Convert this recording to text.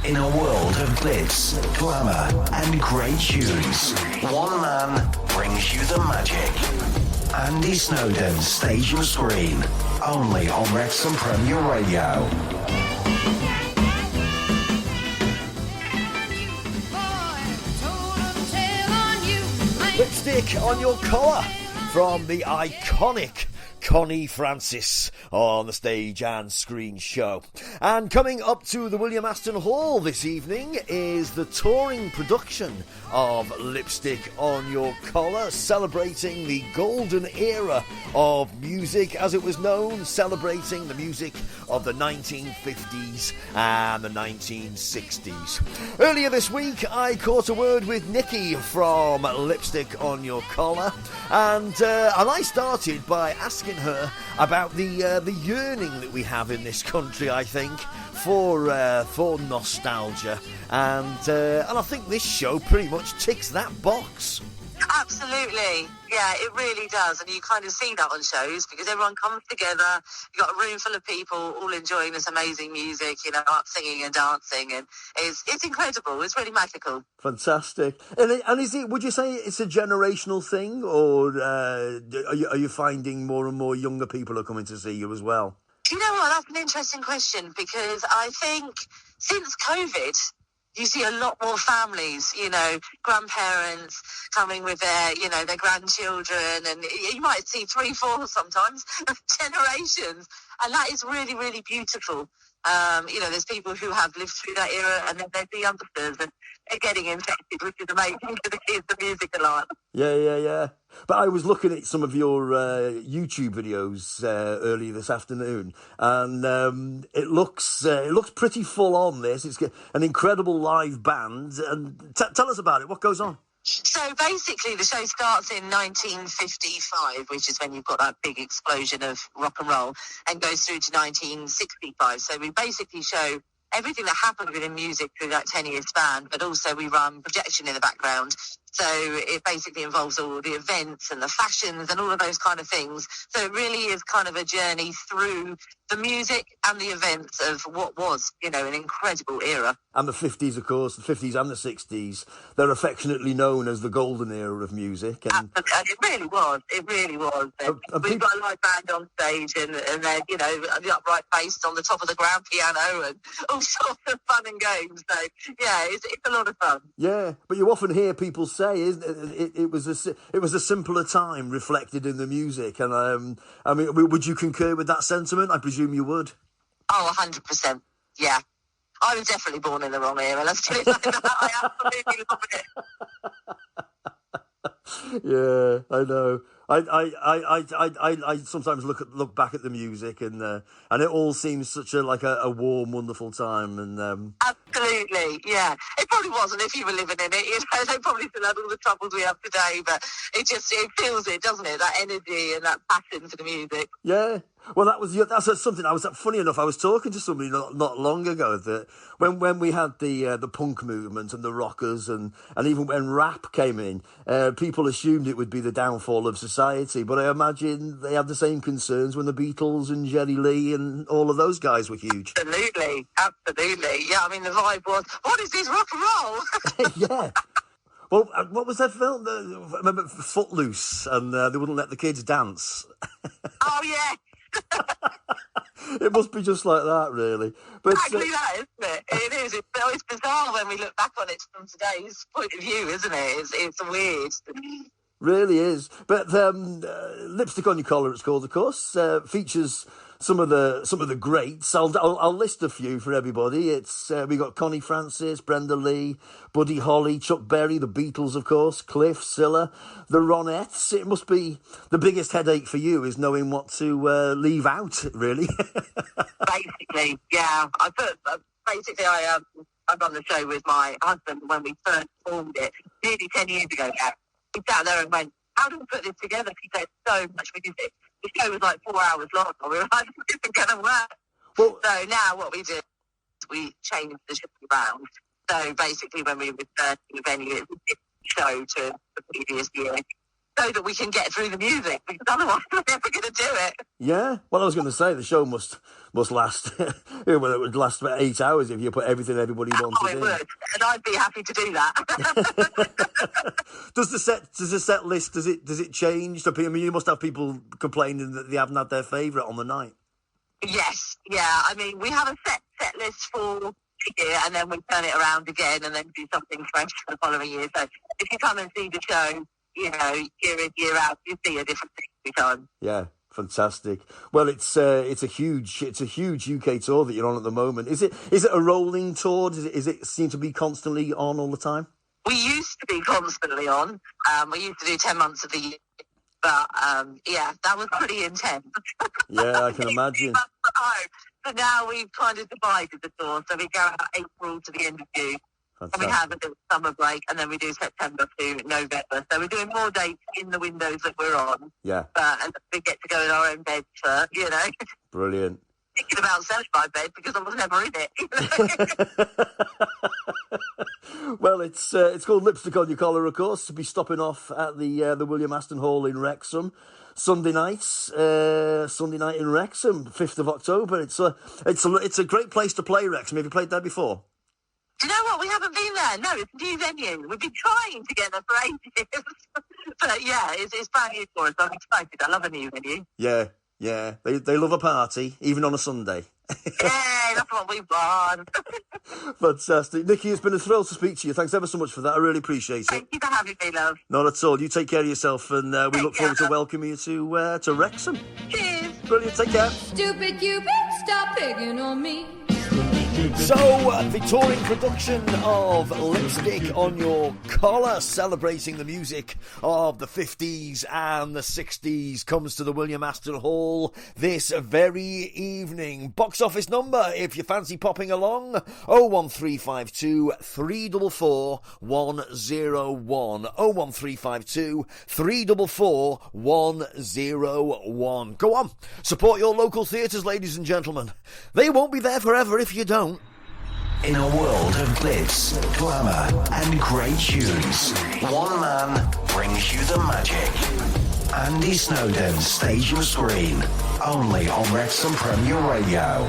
In a world of glitz, glamour, and great tunes, one man brings you the magic. Andy Snowden, Stage and Screen, only on Wrexham Premier Radio. Lipstick on Your Collar from the iconic Connie Francis on the Stage and Screen show. And coming up to the William Aston Hall this evening is the touring production of Lipstick on Your Collar, celebrating the golden era of music as it was known, celebrating the music of the 1950s and the 1960s. Earlier this week, I caught a word with Nikki from Lipstick on Your Collar, and I started by asking her about the yearning that we have in this country, I think, for nostalgia, and I think this show pretty much ticks that box. Absolutely, yeah, it really does, and you kind of see that on shows because everyone comes together. You've got a room full of people all enjoying this amazing music, you know, singing and dancing, and it's incredible. It's really magical. Fantastic. And is it? Would you say it's a generational thing, or are you finding more and more younger people are coming to see you as well? Do you know what? That's an interesting question, because I think since COVID, you see a lot more families, you know, grandparents coming with their grandchildren, and you might see 3, 4 sometimes generations, and that is really, really beautiful. There's people who have lived through that era, and then there's the youngsters, and they're getting infected, which is amazing because it is the music a lot. Yeah. But I was looking at some of your YouTube videos earlier this afternoon, and it looks pretty full on. It's an incredible live band, and tell us about it. What goes on? So basically, the show starts in 1955, which is when you've got that big explosion of rock and roll, and goes through to 1965. So we basically show everything that happened within music through that 10-year span, but also we run projection in the background. So it basically involves all the events and the fashions and all of those kind of things. So it really is kind of a journey through the music and the events of what was, you know, an incredible era. And the 50s, of course, the 50s and the 60s, they're affectionately known as the golden era of music. And it really was. It really was. We've got a live band on stage, and then, you know, the upright bass on the top of the grand piano and all sorts of fun and games. So, yeah, it's a lot of fun. Yeah, but you often hear people say, it was a simpler time reflected in the music. And I mean, would you concur with that sentiment? I presume you would. Oh, 100%. Yeah. I was definitely born in the wrong era. Let's put it like that. I absolutely love it. Yeah, I know. I sometimes look back at the music, and it all seems such a warm, wonderful time. And absolutely, yeah. It probably wasn't if you were living in it. You know, they probably still had all the troubles we have today, but it feels it, doesn't it? That energy and that passion for the music. Yeah. Well, that's something. Funny enough, I was talking to somebody not long ago that when we had the punk movement and the rockers and even when rap came in, people assumed it would be the downfall of society. But I imagine they had the same concerns when the Beatles and Jerry Lee and all of those guys were huge. Absolutely. Yeah, I mean, the vibe was, what is this rock and roll? Yeah. Well, what was that film? I remember Footloose, and they wouldn't let the kids dance. Oh, yeah. It must be just like that, really. But exactly that, isn't it? It is. It's bizarre when we look back on it from today's point of view, isn't it? It's weird. Really is. But Lipstick on Your Collar, it's called, of course, features some of the greats. I'll list a few for everybody. It's we got Connie Francis, Brenda Lee, Buddy Holly, Chuck Berry, the Beatles, of course, Cliff, Cilla, the Ronettes. It must be the biggest headache for you is knowing what to leave out, really. Basically, yeah. I run the show with my husband when we first formed it nearly 10 years ago now. We sat there and went, how do we put this together? Because there's so much music. The show was like 4 hours long, and we were like, this isn't going to work. Well, so now what we do is we change the show around. So basically when we return to the venue, it's a different show to the previous year. so that we can get through the music, because otherwise we're never going to do it. Yeah, well, I was going to say the show must last. Well, it would last about 8 hours if you put everything everybody wanted. Oh, it would, and I'd be happy to do that. Does the set list does it change? I mean, you must have people complaining that they haven't had their favourite on the night. Yes, yeah. I mean, we have a set list for the year, and then we turn it around again, and then do something fresh for the following year. So if you come and see the show, you know, year in, year out, you see a different thing every time. Yeah, fantastic. Well, it's a huge UK tour that you're on at the moment. Is it a rolling tour? Is it seem to be constantly on all the time? We used to be constantly on. We used to do 10 months of the year. But, yeah, that was pretty intense. Yeah, I can imagine. So now we've kind of divided the tour. So we go out April to the end of June. Fantastic. And we have a little summer break, and then we do September to November. So we're doing more dates in the windows that we're on. Yeah. And we get to go in our own beds for, you know. Brilliant. Thinking about selling my bed because I was never in it. Well, it's called Lipstick on Your Collar, of course, to be stopping off at the William Aston Hall in Wrexham. Sunday night in Wrexham, 5th of October. It's a great place to play, Wrexham. Have you played there before? Do you know what? We haven't been there. No, it's a new venue. We've been trying to get there for ages. But yeah, it's brand new for us. I'm excited. I love a new venue. Yeah. They love a party, even on a Sunday. Yeah, that's what we want. Fantastic. Nikki, it's been a thrill to speak to you. Thanks ever so much for that. I really appreciate it. Thank you for having me, love. Not at all. You take care of yourself, and we look forward to welcoming you to Wrexham. Cheers. Brilliant. Take care. Stupid Cupid, stop picking on me. So, the touring production of Lipstick on Your Collar, celebrating the music of the 50s and the 60s, comes to the William Aston Hall this very evening. Box office number, if you fancy popping along, 01352 344 101. 01352 344 101. Go on, support your local theatres, ladies and gentlemen. They won't be there forever if you don't. In a world of glitz, glamour, and great tunes, one man brings you the magic. Andy Snowden, Stage and Screen, only on Wrexham Premier Radio.